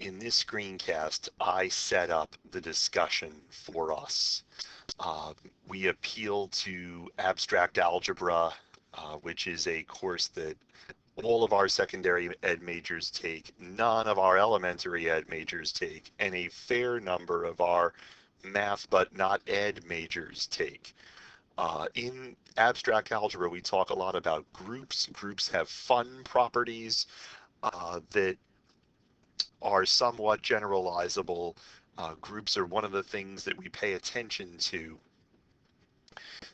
In this screencast, I set up the discussion for us. We appeal to abstract algebra, which is a course that all of our secondary ed majors take, none of our elementary ed majors take, and a fair number of our math but not ed majors take. In abstract algebra, we talk a lot about groups. Groups have fun properties that are somewhat generalizable. Groups are one of the things that we pay attention to.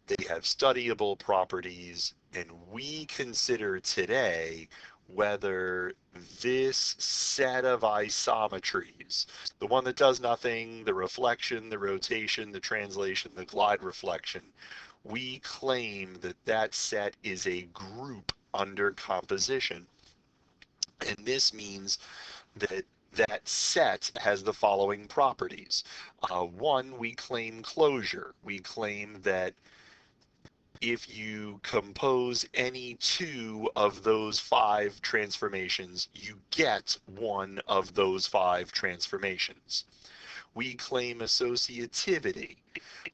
They have studyable properties, and we consider today whether this set of isometries, the one that does nothing, the reflection, the rotation, the translation, the glide reflection, we claim that that set is a group under composition. And this means that that set has the following properties. One, we claim closure. We claim that if you compose any two of those five transformations, you get one of those five transformations. We claim associativity,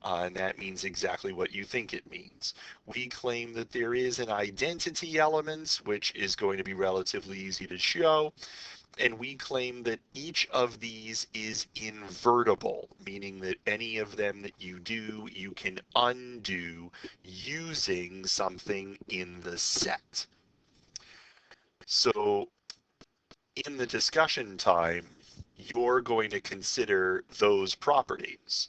and that means exactly what you think it means. We claim that there is an identity element, which is going to be relatively easy to show, and we claim that each of these is invertible, meaning that any of them that you do, you can undo using something in the set. So in the discussion time, you're going to consider those properties.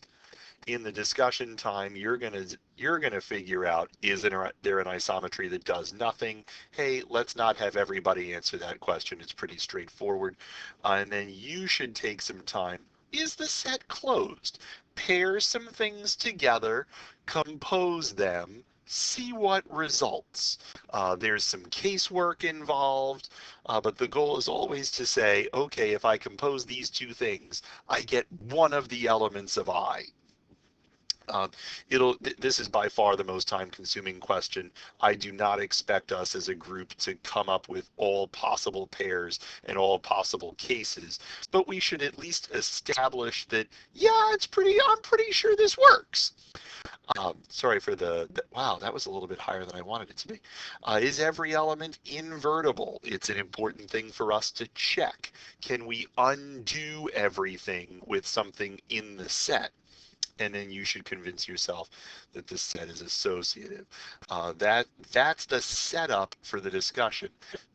In the discussion time, you're gonna figure out, is there an isometry that does nothing? Hey, let's not have everybody answer that question. It's pretty straightforward. And then you should take some time. Is the set closed? Pair some things together, compose them, see what results. There's some casework involved, but the goal is always to say, okay, if I compose these two things, I get one of the elements of I. This is by far the most time-consuming question. I do not expect us as a group to come up with all possible pairs and all possible cases, but we should at least establish that, yeah, I'm pretty sure this works. Sorry for wow, that was a little bit higher than I wanted it to be. Is every element invertible? It's an important thing for us to check. Can we undo everything with something in the set? And then you should convince yourself that this set is associative. That's the setup for the discussion.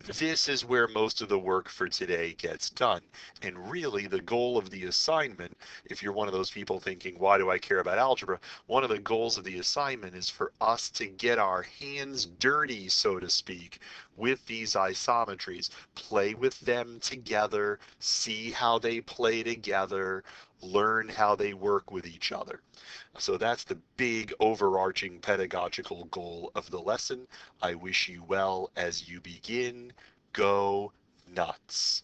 This is where most of the work for today gets done. And really, the goal of the assignment, if you're one of those people thinking, why do I care about algebra? One of the goals of the assignment is for us to get our hands dirty, so to speak, with these isometries, play with them together, see how they play together, learn how they work with each other. So that's the big overarching pedagogical goal of the lesson. I wish you well as you begin. Go nuts.